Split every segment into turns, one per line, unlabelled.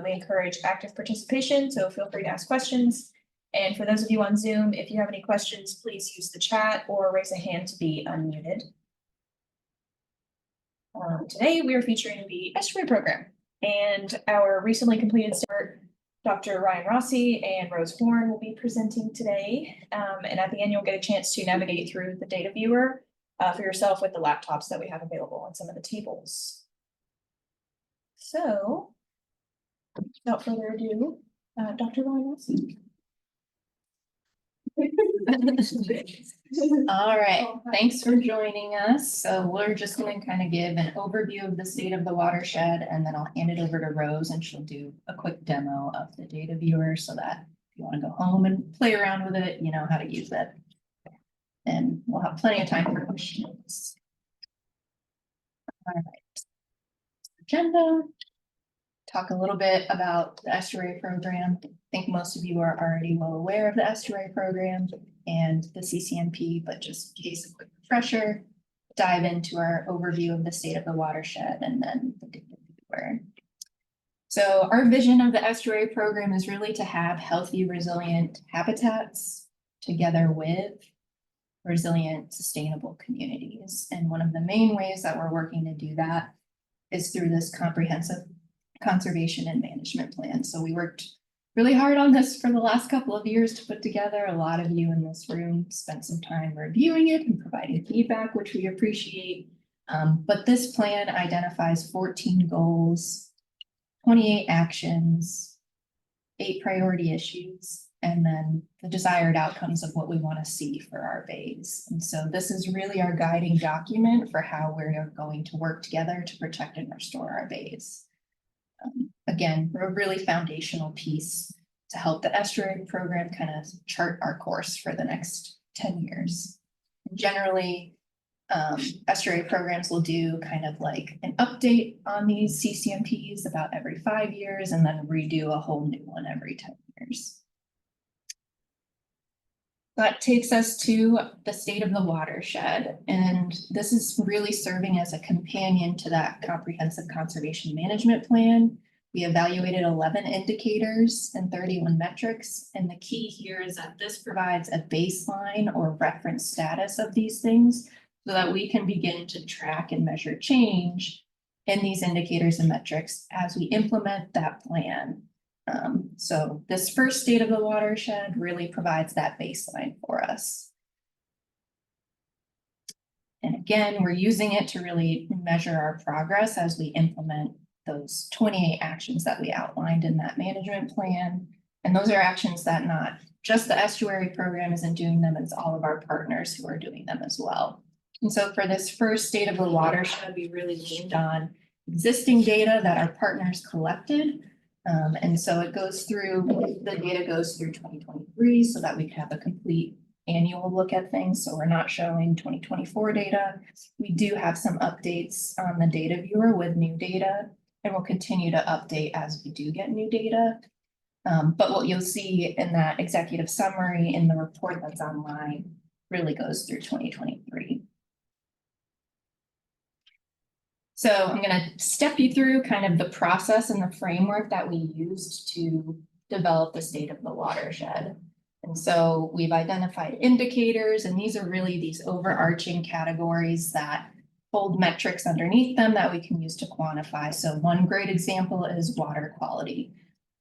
We encourage active participation, so feel free to ask questions. And for those of you on Zoom, if you have any questions, please use the chat or raise a hand to be unmuted. Today, we are featuring the estuary program, and our recently completed start, Dr. Ryann Rossi and Rose Horn will be presenting today. And at the end, you'll get a chance to navigate through the data viewer for yourself with the laptops that we have available on some of the tables. So, without further ado, Dr. Ryann Rossi.
All right, thanks for joining us. So we're just going to kind of give an overview of the state of the watershed, and then I'll hand it over to Rose and she'll do a quick demo of the data viewer so that if you want to go home and play around with it, you know how to use it. And we'll have plenty of time for questions. All right, agenda. Talk a little bit about the estuary program. I think most of you are already well aware of the estuary program and the CCNP, but just in case a quick refresher, dive into our overview of the state of the watershed and then the data viewer. So our vision of the estuary program is really to have healthy, resilient habitats together with resilient, sustainable communities. And one of the main ways that we're working to do that is through this comprehensive conservation and management plan. So we worked really hard on this for the last couple of years to put together. A lot of you in this room spent some time reviewing it and providing feedback, which we appreciate. But this plan identifies 14 goals, 28 actions, 8 priority issues, and then the desired outcomes of what we want to see for our bays. And so this is really our guiding document for how we're going to work together to protect and restore our bays. Again, we're a really foundational piece to help the estuary program kind of chart our course for the next 10 years. And generally, estuary programs will do kind of like an update on these CCNPs about every 5 years and then redo a whole new one every 10 years. That takes us to the state of the watershed. And this is really serving as a companion to that comprehensive conservation management plan. We evaluated 11 indicators and 31 metrics. And the key here is that this provides a baseline or reference status of these things so that we can begin to track and measure change in these indicators and metrics as we implement that plan. So this first state of the watershed really provides that baseline for us. And again, we're using it to really measure our progress as we implement those 28 actions that we outlined in that management plan. And those are actions that not just the estuary program isn't doing them, it's all of our partners who are doing them as well. And so for this first state of the watershed, we really leaned on existing data that our partners collected. And so it goes through, the data goes through 2023 so that we can have a complete annual look at things. So we're not showing 2024 data. We do have some updates on the data viewer with new data, and we'll continue to update as we do get new data. But what you'll see in that executive summary in the report that's online really goes through 2023. So I'm going to step you through kind of the process and the framework that we used to develop the state of the watershed. And so we've identified indicators, and these are really these overarching categories that hold metrics underneath them that we can use to quantify. So one great example is water quality.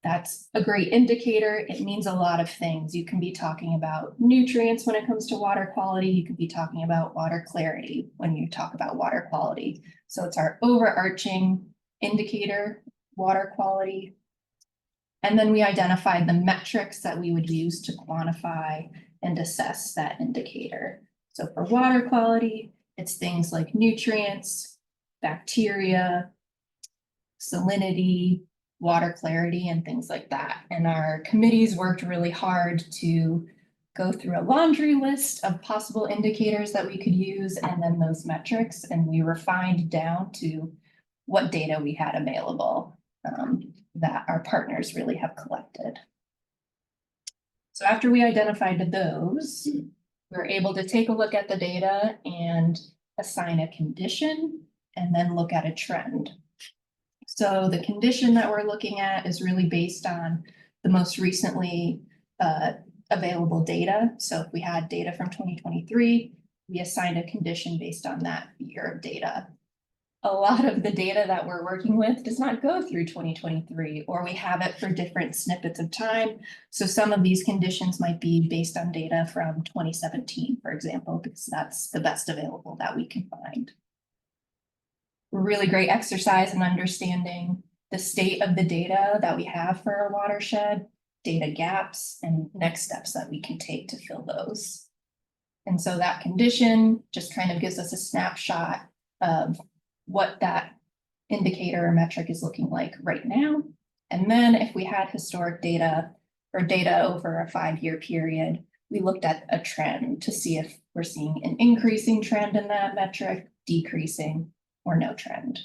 That's a great indicator. It means a lot of things. You can be talking about nutrients when it comes to water quality. You could be talking about water clarity when you talk about water quality. So it's our overarching indicator, water quality. And then we identified the metrics that we would use to quantify and assess that indicator. So for water quality, it's things like nutrients, bacteria, salinity, water clarity, and things like that. And our committees worked really hard to go through a laundry list of possible indicators that we could use and then those metrics, and we refined down to what data we had available that our partners really have collected. So after we identified those, we were able to take a look at the data and assign a condition and then look at a trend. So the condition that we're looking at is really based on the most recently available data. So if we had data from 2023, we assigned a condition based on that year of data. A lot of the data that we're working with does not go through 2023, or we have it for different snippets of time. So some of these conditions might be based on data from 2017, for example, because that's the best available that we can find. Really great exercise in understanding the state of the data that we have for our watershed, data gaps, and next steps that we can take to fill those. And so that condition just kind of gives us a snapshot of what that indicator or metric is looking like right now. And then if we had historic data or data over a 5-year period, we looked at a trend to see if we're seeing an increasing trend in that metric, decreasing, or no trend.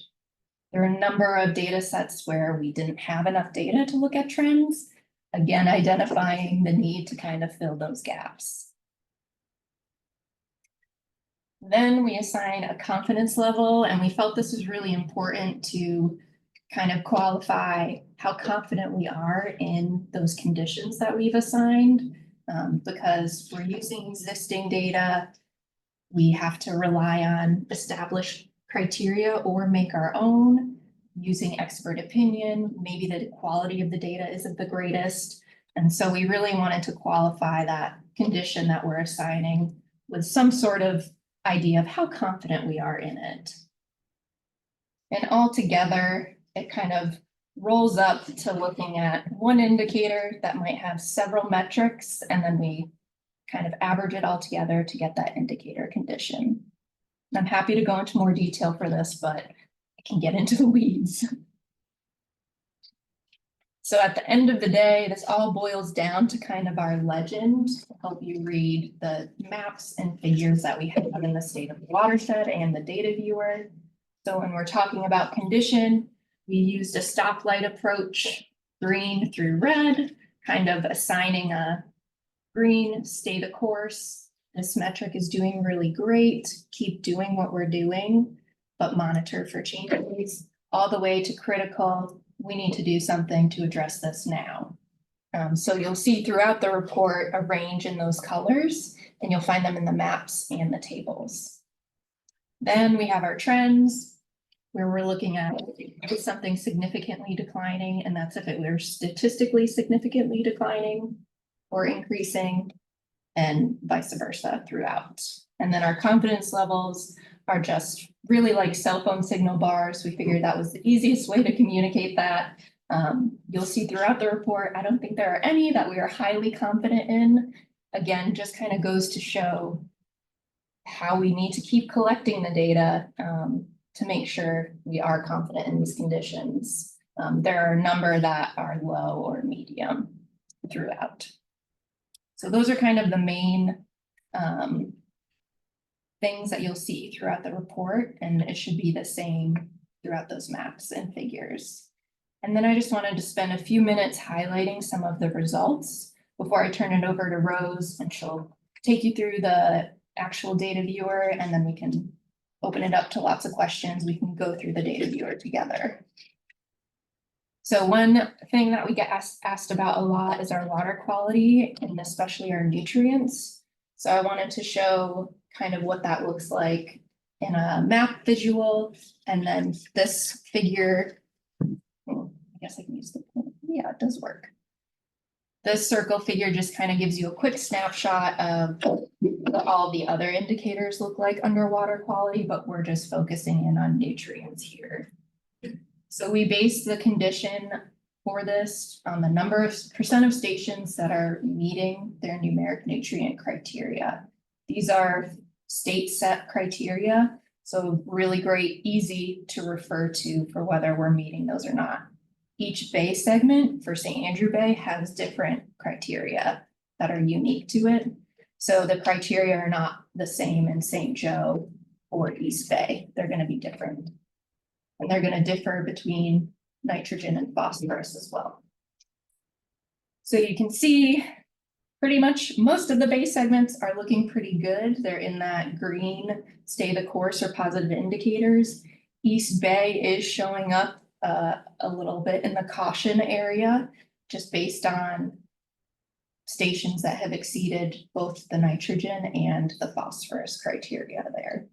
There are a number of data sets where we didn't have enough data to look at trends, again, identifying the need to kind of fill those gaps. Then we assign a confidence level, and we felt this was really important to kind of qualify how confident we are in those conditions that we've assigned, because we're using existing data. We have to rely on established criteria or make our own using expert opinion. Maybe the quality of the data isn't the greatest. And so we really wanted to qualify that condition that we're assigning with some sort of idea of how confident we are in it. And altogether, it kind of rolls up to looking at one indicator that might have several metrics, and then we kind of average it all together to get that indicator condition. I'm happy to go into more detail for this, but I can get into the weeds. So at the end of the day, this all boils down to kind of our legend to help you read the maps and figures that we have in the state of the watershed and the data viewer. So when we're talking about condition, we used a stoplight approach, green through red, kind of assigning a green, stay the course. This metric is doing really great. Keep doing what we're doing, but monitor for changes, all the way to critical. We need to do something to address this now. So you'll see throughout the report a range in those colors, and you'll find them in the maps and the tables. Then we have our trends, where we're looking at is something significantly declining, and that's if it were statistically significantly declining or increasing, and vice versa throughout. And then our confidence levels are just really like cell phone signal bars. We figured that was the easiest way to communicate that. You'll see throughout the report, I don't think there are any that we are highly confident in. Again, just kind of goes to show how we need to keep collecting the data to make sure we are confident in these conditions. There are a number that are low or medium throughout. So those are kind of the main things that you'll see throughout the report, and it should be the same throughout those maps and figures. And then I just wanted to spend a few minutes highlighting some of the results before I turn it over to Rose, and she'll take you through the actual data viewer, and then we can open it up to lots of questions. We can go through the data viewer together. So one thing that we get asked about a lot is our water quality, and especially our nutrients. So I wanted to show kind of what that looks like in a map visual, and then this figure, I guess I can use the point. Yeah, it does work. This circle figure just kind of gives you a quick snapshot of what all the other indicators look like under water quality, but we're just focusing in on nutrients here. So we base the condition for this on the number of percent of stations that are meeting their numeric nutrient criteria. These are state set criteria, so really great, easy to refer to for whether we're meeting those or not. Each bay segment for St. Andrew Bay has different criteria that are unique to it. So the criteria are not the same in St. Joe or East Bay. They're going to be different. And they're going to differ between nitrogen and phosphorus as well. So you can see pretty much most of the bay segments are looking pretty good. They're in that green, stay the course or positive indicators. East Bay is showing up a little bit in the caution area, just based on stations that have exceeded both the nitrogen and the phosphorus criteria there.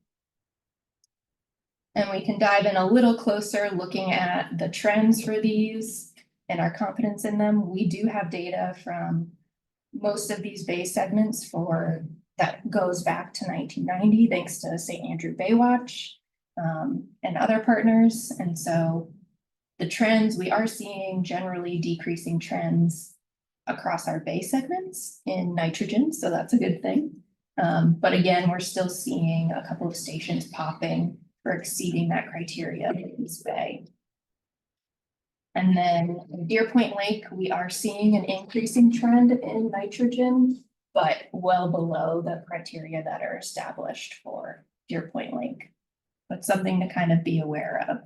And we can dive in a little closer looking at the trends for these and our confidence in them. We do have data from most of these bay segments that goes back to 1990, thanks to St. Andrew Baywatch and other partners. And so the trends, we are seeing generally decreasing trends across our bay segments in nitrogen, so that's a good thing. But again, we're still seeing a couple of stations popping for exceeding that criteria in East Bay. And then in Deer Point Lake, we are seeing an increasing trend in nitrogen, but well below the criteria that are established for Deer Point Lake. But something to kind of be aware of.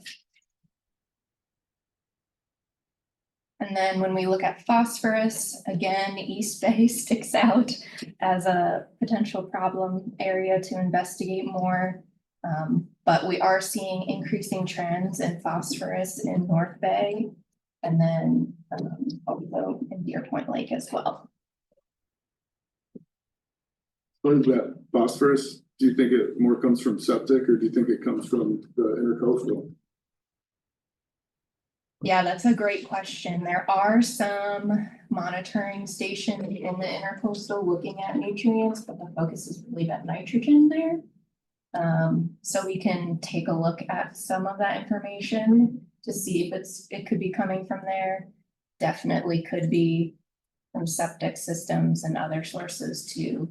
And then when we look at phosphorus, again, East Bay sticks out as a potential problem area to investigate more. But we are seeing increasing trends in phosphorus in North Bay and then also in Deer Point Lake as well.
What is that phosphorus? Do you think it more comes from septic or do you think it comes from the intercoastal?
Yeah, that's a great question. There are some monitoring stations in the intercoastal looking at nutrients, but the focus is really about nitrogen there. So we can take a look at some of that information to see if it could be coming from there. Definitely could be from septic systems and other sources too.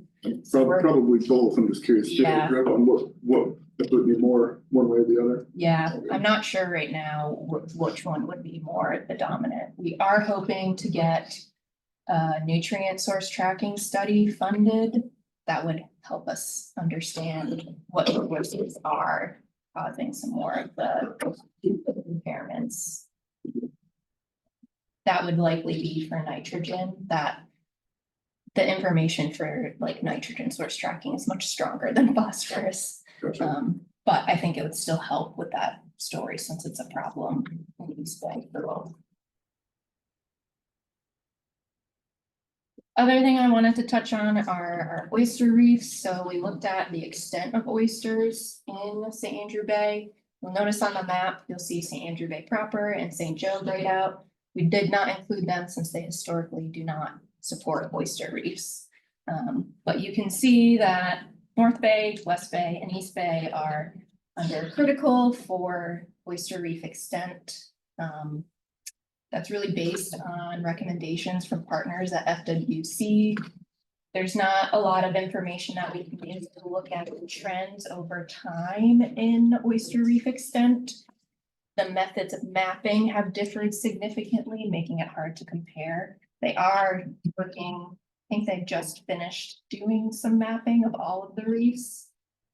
Probably both. I'm just curious.
Yeah.
On what it would be more one way or the other.
Yeah, I'm not sure right now which one would be more the dominant. We are hoping to get a nutrient source tracking study funded. That would help us understand what the sources are causing some more of the impairments. That would likely be for nitrogen, that the information for like nitrogen source tracking is much stronger than phosphorus.
Gotcha.
But I think it would still help with that story since it's a problem in East Bay for both. Other thing I wanted to touch on are our oyster reefs. So we looked at the extent of oysters in St. Andrew Bay. You'll notice on the map, you'll see St. Andrew Bay proper and St. Joe grayed out. We did not include them since they historically do not support oyster reefs. But you can see that North Bay, West Bay, and East Bay are under critical for oyster reef extent. That's really based on recommendations from partners at FWC. There's not a lot of information that we can use to look at the trends over time in oyster reef extent. The methods of mapping have differed significantly, making it hard to compare. They are working, I think they've just finished doing some mapping of all of the reefs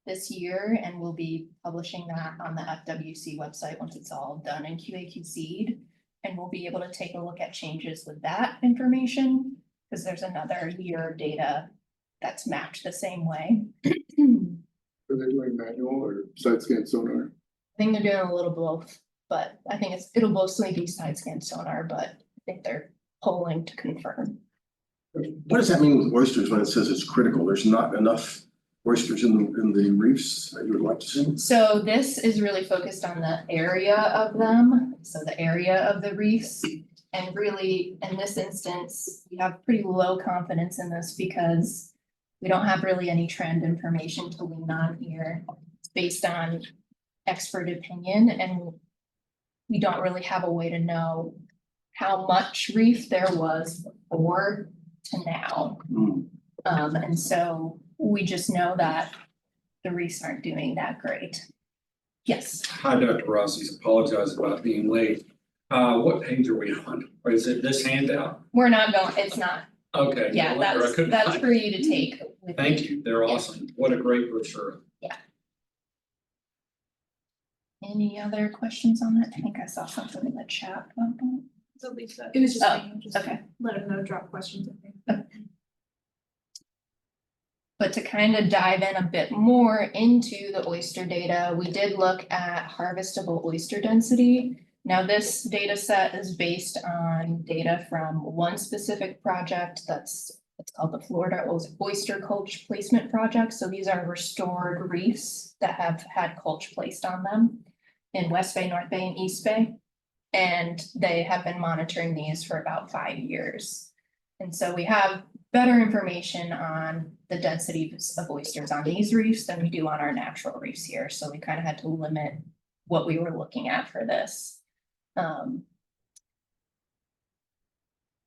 this year, and we'll be publishing that on the FWC website once it's all done in QA/QC'd. And we'll be able to take a look at changes with that information, because there's another year of data that's mapped the same way.
Are they doing manual or side scan sonar?
I think they're doing a little both, but I think it'll mostly be side scan sonar, but I think they're polling to confirm.
What does that mean with oysters when it says it's critical? There's not enough oysters in the reefs that you would like to see?
So this is really focused on the area of them, so the area of the reefs. And really, in this instance, we have pretty low confidence in this because we don't have really any trend information to lean on here. It's based on expert opinion, and we don't really have a way to know how much reef there was before to now. And so we just know that the reefs aren't doing that great. Yes.
Hi, Dr. Rossi. Apologize about being late. What page are we on? Or is it this handout?
We're not going, it's not.
Okay.
Yeah,
no wonder I couldn't
that's
find
for
it.
you to take. with
Thank you. They're
Yeah.
awesome. What a great brochure.
Any other questions on that? I think I saw something in the chat about that.
So Lisa, it was just,
Oh,
me, just
Okay.
let them know, drop questions. I think.
But to kind of dive in a bit more into the oyster data, we did look at harvestable oyster density. Now, this data set is based on data from one specific project it's called the Florida Oyster Culch Placement Project. So these are restored reefs that have had culch placed on them in West Bay, North Bay, and East Bay. And they have been monitoring these for about 5 years. And so we have better information on the densities of oysters on these reefs than we do on our natural reefs here. So we kind of had to limit what we were looking at for this.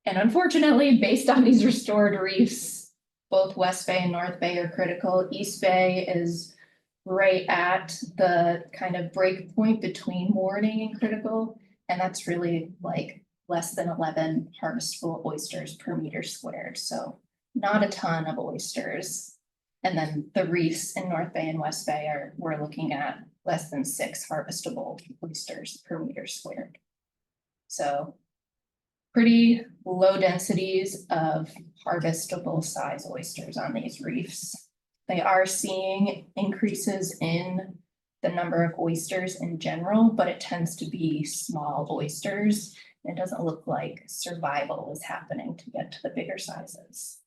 And unfortunately, based on these restored reefs, both West Bay and North Bay are critical. East Bay is right at the kind of break point between warning and critical. And that's really like less than 11 harvestable oysters per meter squared. So not a ton of oysters. And then the reefs in North Bay and West Bay we're looking at less than 6 harvestable oysters per meter squared. So pretty low densities of harvestable size oysters on these reefs. They are seeing increases in the number of oysters in general, but it tends to be small oysters. It doesn't look like survival is happening to get to the bigger sizes.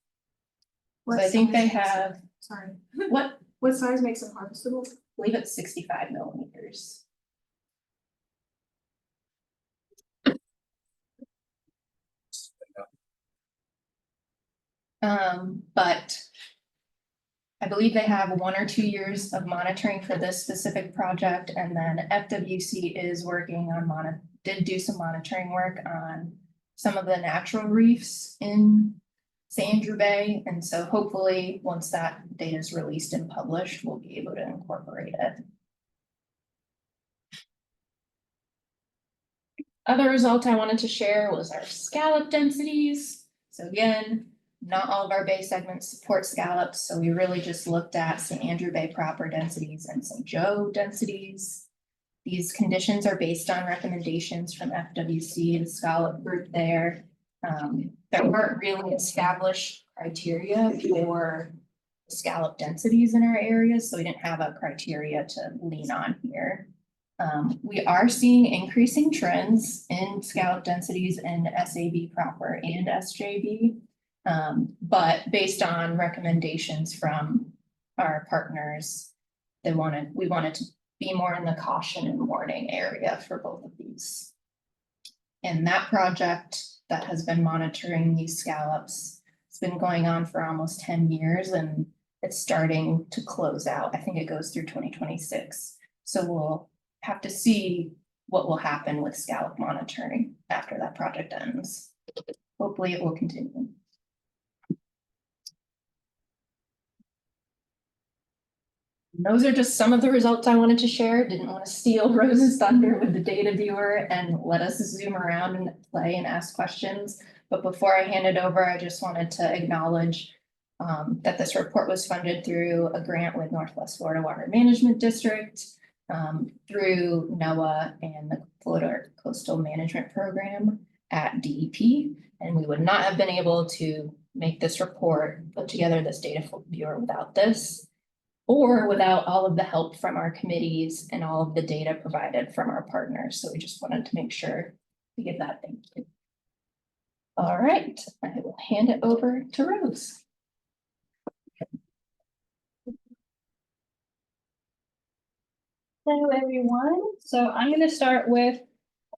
So I think they have,
Sorry,
what,
what size makes them harvestable?
I believe it's 65 millimeters. But I believe they have 1 or 2 years of monitoring for this specific project, and then FWC is working on did do some monitoring work on some of the natural reefs in St. Andrew Bay, and so hopefully once that data is released and published, we'll be able to incorporate it. Other result I wanted to share was our scallop densities. So again, not all of our bay segments support scallops, so we really just looked at St. Andrew Bay proper densities and St. Joe densities. These conditions are based on recommendations from FWC, the scallop group there. There weren't really established criteria for scallop densities in our areas, so we didn't have a criteria to lean on here. We are seeing increasing trends in scallop densities in SAB proper and SJB. But based on recommendations from our partners, we wanted to be more in the caution and warning area for both of these. And that project that has been monitoring these scallops, it's been going on for almost 10 years and it's starting to close out. I think it goes through 2026. So we'll have to see what will happen with scallop monitoring after that project ends. Hopefully it will continue. Those are just some of the results I wanted to share. Didn't want to steal Rose's thunder with the data viewer and let us zoom around and play and ask questions. But before I hand it over, I just wanted to acknowledge that this report was funded through a grant with Northwest Florida Water Management District, through NOAA and the Florida Coastal Management Program at DEP. And we would not have been able to make this report, put together this data viewer without this, or without all of the help from our committees and all of the data provided from our partners. So we just wanted to make sure to give that thank you. All right, I will hand it over to Rose.
Hello, everyone. So I'm going to start with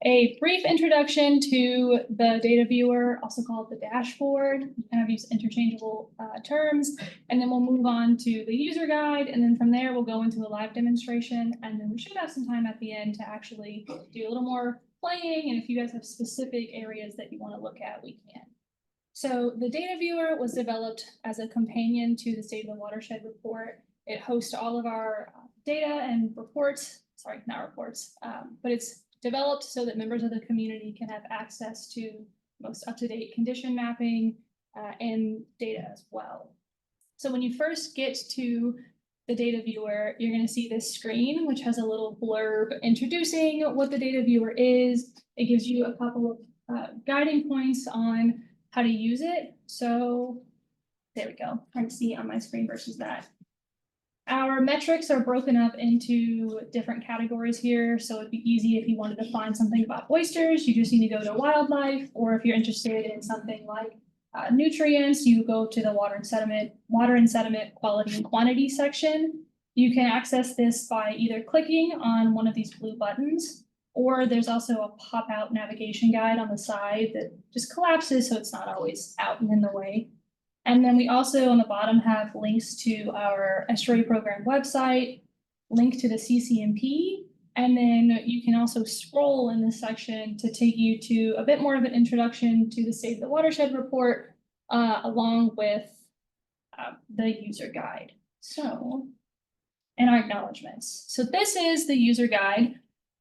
a brief introduction to the data viewer, also called the dashboard. We kind of use interchangeable terms, and then we'll move on to the user guide. And then from there, we'll go into a live demonstration. And then we should have some time at the end to actually do a little more playing. And if you guys have specific areas that you want to look at, we can. So the data viewer was developed as a companion to the State of the Watershed Report. It hosts all of our data and reports, sorry, not reports, but it's developed so that members of the community can have access to most up-to-date condition mapping and data as well. So when you first get to the data viewer, you're going to see this screen, which has a little blurb introducing what the data viewer is. It gives you a couple of guiding points on how to use it. So there we go. Trying to see on my screen versus that. Our metrics are broken up into different categories here, so it'd be easy if you wanted to find something about oysters, you just need to go to wildlife, or if you're interested in something like nutrients, you go to the water and sediment quality and quantity section. You can access this by either clicking on one of these blue buttons, or there's also a pop-out navigation guide on the side that just collapses so it's not always out and in the way. And then we also on the bottom have links to our estuary program website, link to the CCMP, and then you can also scroll in this section to take you to a bit more of an introduction to the State of the Watershed Report, along with the user guide. So, and our acknowledgements. So this is the user guide.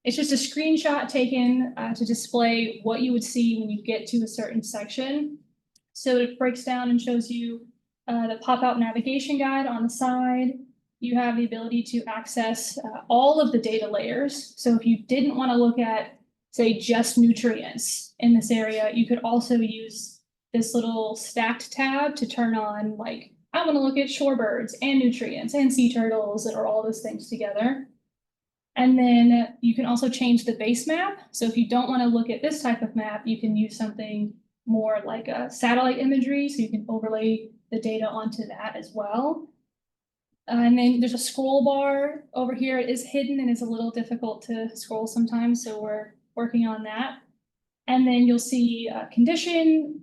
It's just a screenshot taken to display what you would see when you get to a certain section. So it breaks down and shows you the pop-out navigation guide on the side. You have the ability to access all of the data layers. So if you didn't want to look at, say, just nutrients in this area, you could also use this little stacked tab to turn on, like, I want to look at shorebirds and nutrients and sea turtles and all those things together. And then you can also change the base map. So if you don't want to look at this type of map, you can use something more like a satellite imagery, so you can overlay the data onto that as well. And then there's a scroll bar over here. It is hidden and it's a little difficult to scroll sometimes, so we're working on that. And then you'll see a condition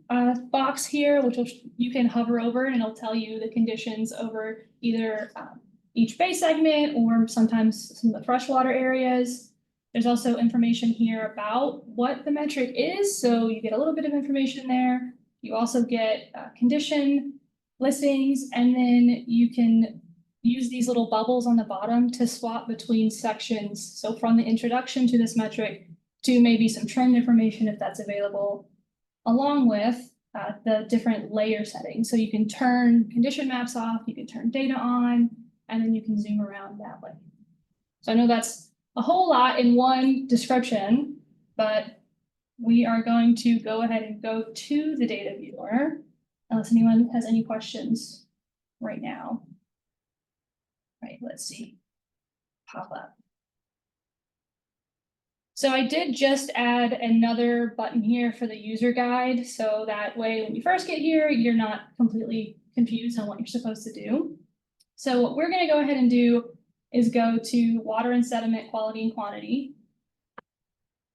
box here, which you can hover over and it'll tell you the conditions over either each bay segment or sometimes some of the freshwater areas. There's also information here about what the metric is, so you get a little bit of information there. You also get condition listings, and then you can use these little bubbles on the bottom to swap between sections. So from the introduction to this metric to maybe some trend information if that's available, along with the different layer settings. So you can turn condition maps off, you can turn data on, and then you can zoom around that way. So I know that's a whole lot in one description, but we are going to go ahead and go to the data viewer, unless anyone has any questions right now. Right, let's see, pop up. So I did just add another button here for the user guide, so that way when you first get here, you're not completely confused on what you're supposed to do. So what we're going to go ahead and do is go to water and sediment quality and quantity.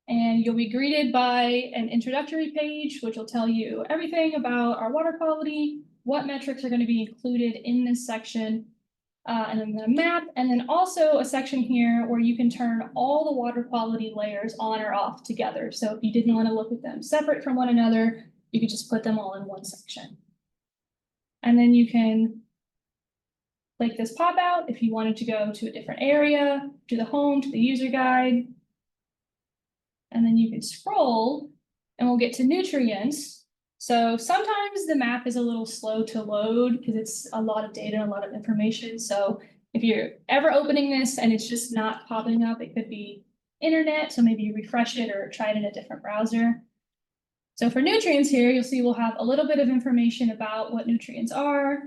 And you'll be greeted by an introductory page, which will tell you everything about our water quality, what metrics are going to be included in this section, and then the map, and then also a section here where you can turn all the water quality layers on or off together. So if you didn't want to look at them separate from one another, you could just put them all in one section. And then you can click this pop out if you wanted to go to a different area, to the home, to the user guide. And then you can scroll and we'll get to nutrients. So sometimes the map is a little slow to load because it's a lot of data, a lot of information. So if you're ever opening this and it's just not popping up, it could be internet. So maybe you refresh it or try it in a different browser. So for nutrients here, you'll see we'll have a little bit of information about what nutrients are.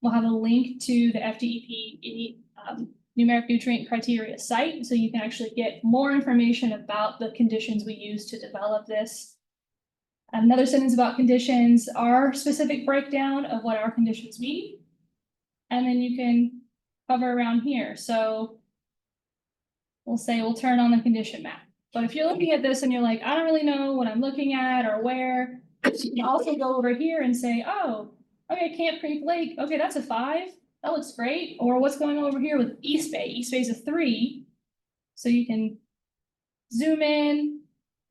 We'll have a link to the FDEP numeric nutrient criteria site, so you can actually get more information about the conditions we use to develop this. Another sentence about conditions, our specific breakdown of what our conditions mean. And then you can hover around here. So we'll say we'll turn on the condition map. But if you're looking at this and you're like, I don't really know what I'm looking at or where, you can also go over here and say, oh, okay, Camp Creek Lake, okay, that's a 5. That looks great. Or what's going on over here with East Bay? East Bay's a 3. So you can zoom in.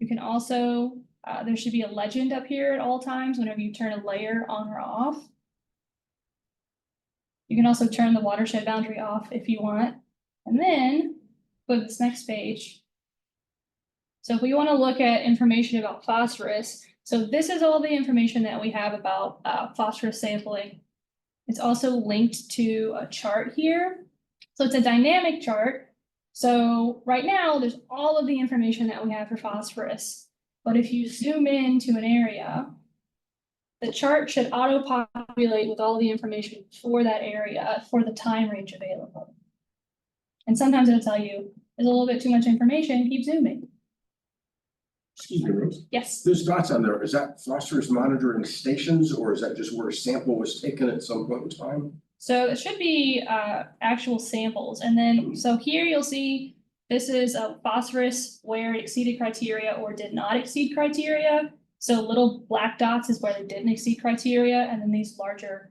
You can also, there should be a legend up here at all times whenever you turn a layer on or off. You can also turn the watershed boundary off if you want. And then go to this next page. So if we want to look at information about phosphorus, so this is all the information that we have about phosphorus sampling. It's also linked to a chart here. So it's a dynamic chart. So right now, there's all of the information that we have for phosphorus. But if you zoom into an area, the chart should auto-populate with all the information for that area for the time range available. And sometimes it'll tell you, there's a little bit too much information, keep zooming.
Excuse me, Rose.
Yes,
Those dots on there, is that phosphorus monitoring stations or is that just where a sample was taken at some point in time?
so it should be actual samples. And then, so here you'll see, this is a phosphorus where it exceeded criteria or did not exceed criteria. So little black dots is where they didn't exceed criteria, and then these larger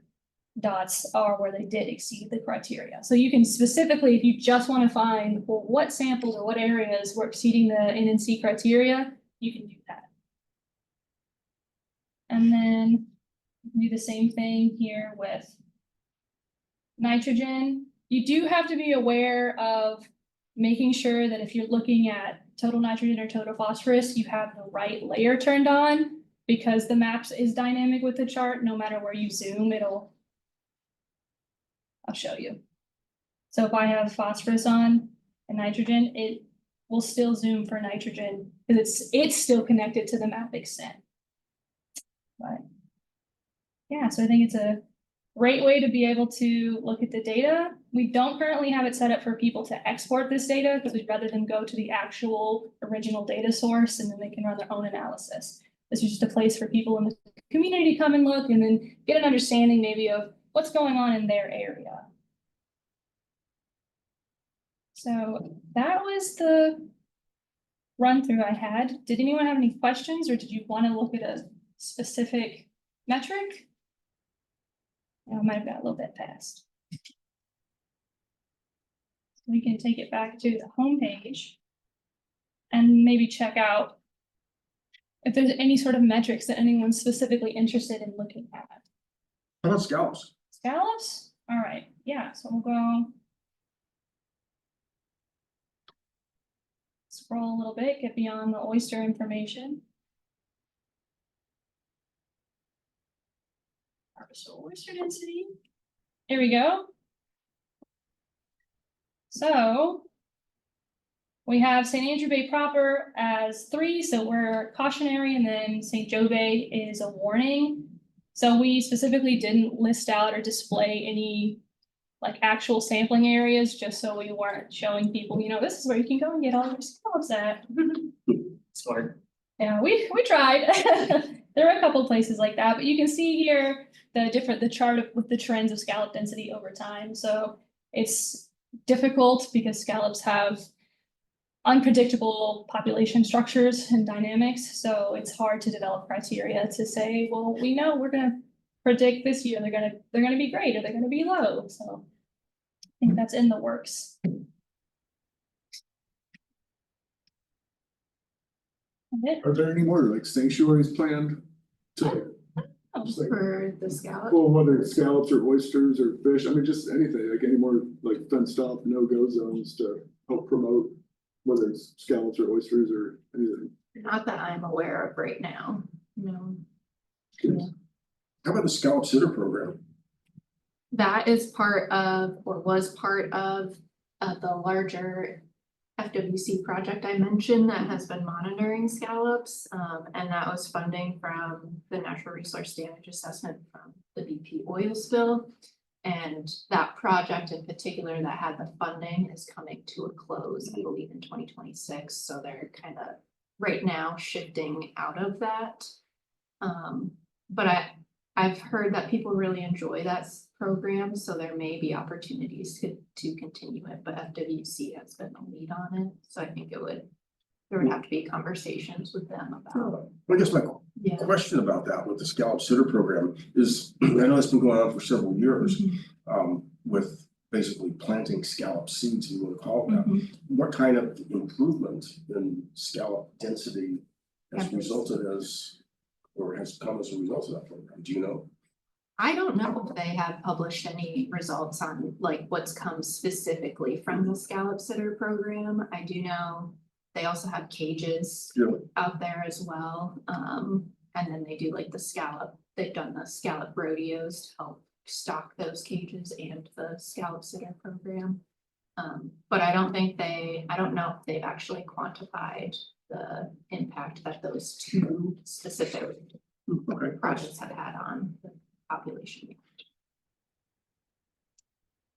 dots are where they did exceed the criteria. So you can specifically, if you just want to find, well, what samples or what areas were exceeding the NNC criteria, you can do that. And then do the same thing here with nitrogen. You do have to be aware of making sure that if you're looking at total nitrogen or total phosphorus, you have the right layer turned on, because the maps is dynamic with the chart. No matter where you zoom, I'll show you. So if I have phosphorus on and nitrogen, it will still zoom for nitrogen because it's still connected to the map extent. But yeah, so I think it's a great way to be able to look at the data. We don't currently have it set up for people to export this data because we'd rather them go to the actual original data source and then they can run their own analysis. This is just a place for people in the community to come and look and then get an understanding maybe of what's going on in their area. So that was the run through I had. Did anyone have any questions or did you want to look at a specific metric? I might have got a little bit past. We can take it back to the home page and maybe check out if there's any sort of metrics that anyone's specifically interested in looking at.
How about scallops?
Scallops? All right, yeah, so we'll go scroll a little bit, get beyond the oyster information. Harvestable oyster density. Here we go. So we have St. Andrew Bay proper as 3, so we're cautionary, and then St. Joe Bay is a warning. So we specifically didn't list out or display any like actual sampling areas, just so we weren't showing people, you know, this is where you can go and get all your scallops at.
Smart.
Yeah, we tried. There are a couple places like that, but you can see here the chart with the trends of scallop density over time. So it's difficult because scallops have unpredictable population structures and dynamics. So it's hard to develop criteria to say, well, we know we're gonna predict this year they're gonna be great or they're gonna be low. So I think that's in the works.
Are there any more like sanctuaries planned to, just like,
For the scallop.
well, whether it's scallops or oysters or fish, I mean, just anything, like any more like fenced off, no-go zones to help promote, whether it's scallops or oysters or anything?
Not that I'm aware of right now, no.
How about the scallop sitter program?
That is part of, or was part of, the larger FWC project I mentioned that has been monitoring scallops. And that was funding from the Natural Resource Damage Assessment from the BP oil spill. And that project in particular that had the funding is coming to a close, I believe, in 2026. So they're kind of right now shifting out of that. But I've heard that people really enjoy that program, so there may be opportunities to continue it, but FWC has been the lead on it, so I think there would have to be conversations with them about.
I guess my
Yeah.
question about that with the scallop sitter program is, I know it's been going on for several years, with basically planting scallop seeds, you would call that. What kind of improvement in scallop density has resulted as, or has come as a result of that program? Do you know?
I don't know if they have published any results on like what's come specifically from the scallop sitter program. I do know they also have cages out there as well. And then they do like they've done the scallop rodeos to help stock those cages and the scallop sitter program. But I don't know if they've actually quantified the impact that those two specific
Okay.
projects have had on the population.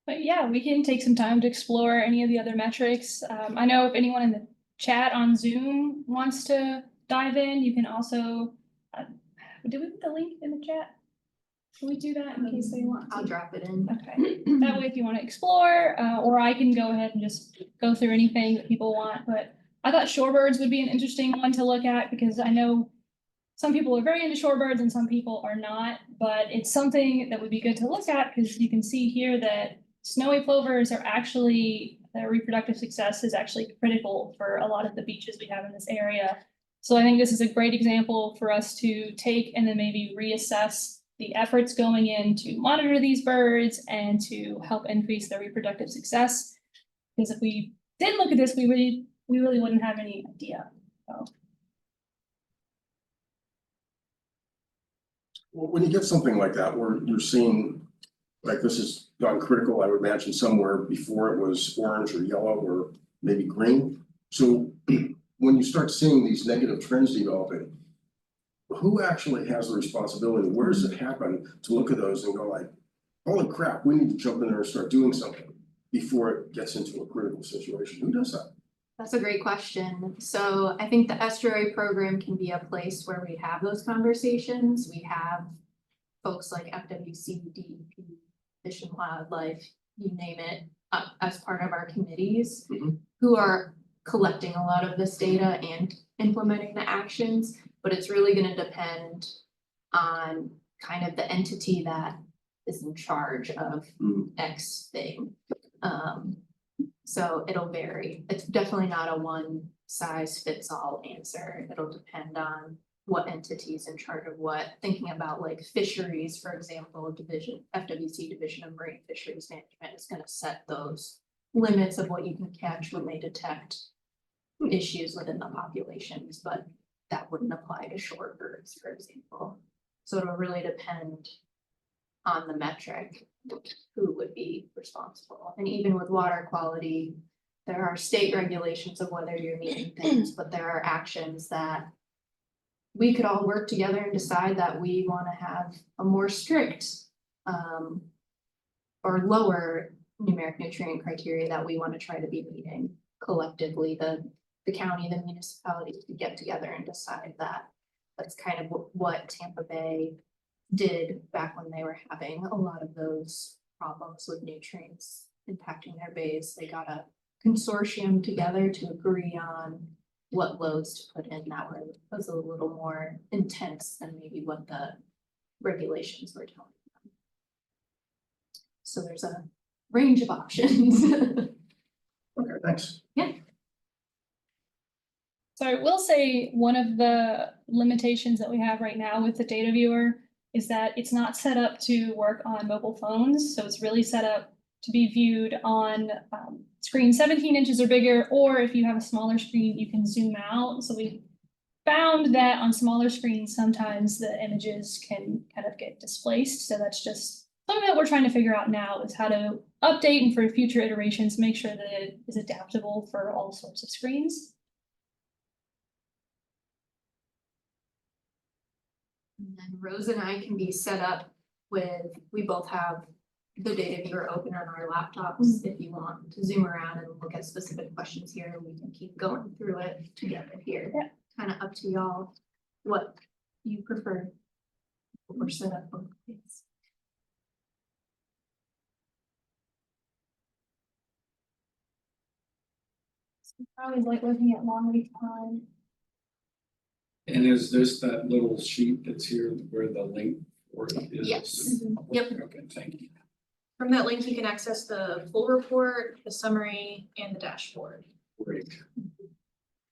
But yeah, we can take some time to explore any of the other metrics. I know if anyone in the chat on Zoom wants to dive in, you can also, did we put the link in the chat? Can we do that in case they want to?
I'll drop it in.
Okay, that way if you want to explore, or I can go ahead and just go through anything that people want, but I thought shorebirds would be an interesting one to look at because I know some people are very into shorebirds and some people are not, but it's something that would be good to look at because you can see here that snowy plovers are actually, their reproductive success is actually critical for a lot of the beaches we have in this area. So I think this is a great example for us to take and then maybe reassess the efforts going in to monitor these birds and to help increase their reproductive success. Because if we didn't look at this, we really wouldn't have any idea. So.
Well, when you get something like that, where you're seeing, like this has gone critical, I would imagine somewhere before it was orange or yellow or maybe green. So when you start seeing these negative trends developing, who actually has the responsibility? Where does it happen to look at those and go like, holy crap, we need to jump in there and start doing something before it gets into a critical situation? Who does that?
That's a great question. So I think the estuary program can be a place where we have those conversations. We have folks like FWC, DEP, Fish and Wildlife, you name it, as part of our committees who are collecting a lot of this data and implementing the actions, but it's really going to depend on kind of the entity that is in charge of X thing. So it'll vary. It's definitely not a one size fits all answer. It'll depend on what entity's in charge of what. Thinking about like fisheries, for example, FWC Division of Marine Fisheries Management is going to set those limits of what you can catch when they detect issues within the populations, but that wouldn't apply to shorebirds, for example. So it'll really depend on the metric, who would be responsible. And even with water quality, there are state regulations of whether you're meeting things, but there are actions that we could all work together and decide that we want to have a more strict or lower numeric nutrient criteria that we want to try to be meeting collectively. The county, the municipalities could get together and decide that. That's kind of what Tampa Bay did back when they were having a lot of those problems with nutrients impacting their bays. They got a consortium together to agree on what loads to put in that was a little more intense than maybe what the regulations were telling them. So there's a range of options.
Okay, thanks.
Yeah.
So I will say one of the limitations that we have right now with the data viewer is that it's not set up to work on mobile phones. So it's really set up to be viewed on screen 17 inches or bigger, or if you have a smaller screen, you can zoom out. So we found that on smaller screens, sometimes the images can kind of get displaced. So that's just something that we're trying to figure out now is how to update and for future iterations, make sure that it is adaptable for all sorts of screens.
And then Rose and I can be set up with, we both have the data viewer open on our laptops. If you want to zoom around and look at specific questions here, we can keep going through it together here.
Yeah.
Kind of up to y'all, what you prefer. We're set up both ways.
I always like looking at long lead time.
And is this that little sheet that's here where the link for it is?
Yes. Yep.
Okay, thank you.
From that link, you can access the full report, the summary, and the dashboard.
Great.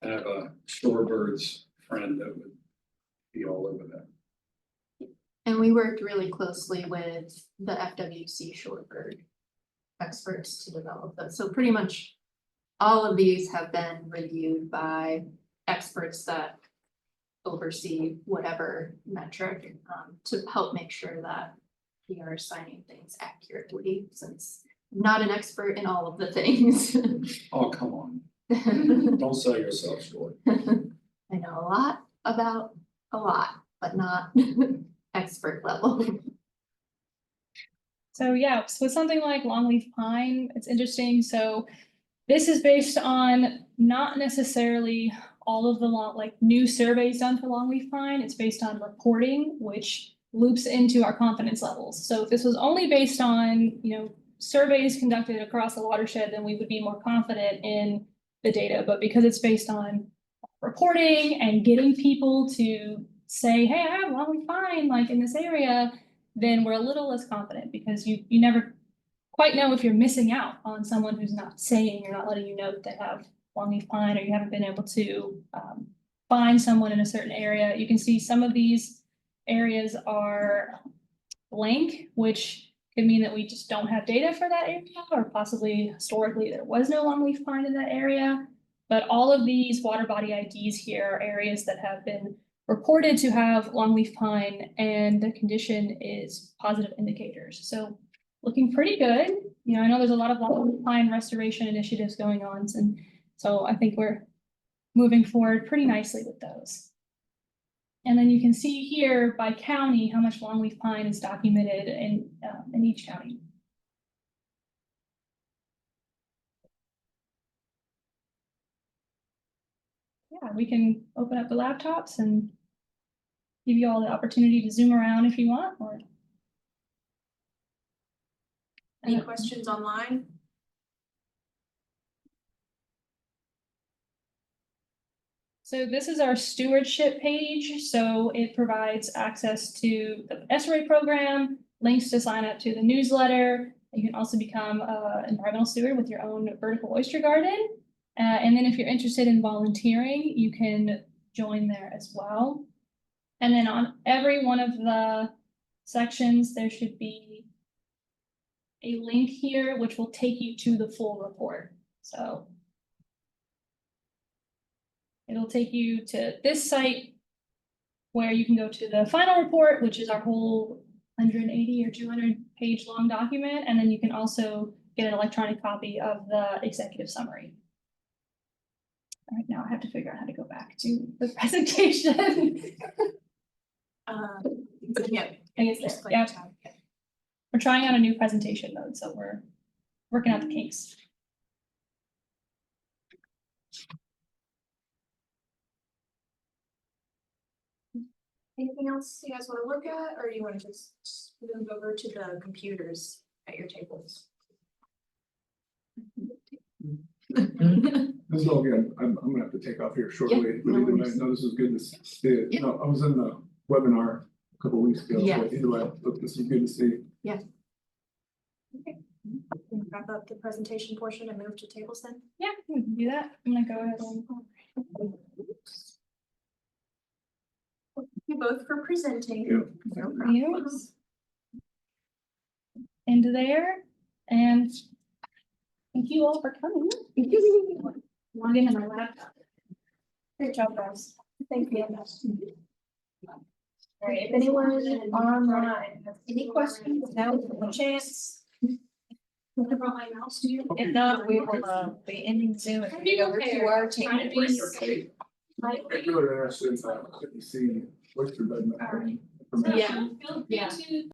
I have a shorebirds friend that would be all over that.
And we worked really closely with the FWC shorebird experts to develop that. So pretty much all of these have been reviewed by experts that oversee whatever metric to help make sure that we are assigning things accurately, since I'm not an expert in all of the things.
Oh, come on. Don't sell yourself short.
I know a lot about a lot. but not expert level.
So yeah, so with something like longleaf pine, it's interesting. So this is based on not necessarily all of the new surveys done for longleaf pine. It's based on reporting, which loops into our confidence levels. So if this was only based on, surveys conducted across the watershed, then we would be more confident in the data. But because it's based on reporting and getting people to say, hey, I have longleaf pine like in this area, then we're a little less confident because you never quite know if you're missing out on someone who's not saying or not letting you know that they have longleaf pine, or you haven't been able to find someone in a certain area. You can see some of these areas are blank, which could mean that we just don't have data for that area, or possibly historically there was no longleaf pine in that area. But all of these water body IDs here are areas that have been reported to have longleaf pine, and the condition is positive indicators. So looking pretty good. I know there's a lot of longleaf pine restoration initiatives going on, and so I think we're moving forward pretty nicely with those. And then you can see here by county how much longleaf pine is documented in each county. Yeah, we can open up the laptops and give you all the opportunity to zoom around if you want, or.
Any questions online?
So this is our stewardship page. So it provides access to the SRA program, links to sign up to the newsletter. You can also become an environmental steward with your own vertical oyster garden. And then if you're interested in volunteering, you can join there as well. And then on every one of the sections, there should be a link here, which will take you to the full report. So it'll take you to this site where you can go to the final report, which is our whole 180 or 200 page long document. And then you can also get an electronic copy of the executive summary. All right, now I have to figure out how to go back to the presentation.
Yeah.
I guess
Just
there,
click
yeah.
tab, yeah.
We're trying out a new presentation mode, so we're working out the kinks.
Anything else you guys want to look at, or you want to just move over to the computers at your tables?
This is all good. I'm gonna have to take off here shortly.
Yeah,
But
no
either way,
worries.
no, this is good to see.
Yeah.
No, I was in the webinar a couple weeks ago.
Yeah.
So either way, look, this is good to see.
Wrap up the presentation portion and move to tables then?
Yeah, we can do that. I'm gonna go ahead and.
Thank you both for presenting.
Yeah.
No problem.
Yes. Into there, and thank you all for coming. Log into my laptop.
Great job, guys. Thank you. All right, if anyone online has any questions, now is the chance.
I brought my mouse to you.
If not, we will be ending Zoom and go over to our tables.
I'm really interested in, to see oyster bed.
All right.
Yeah.
Yeah.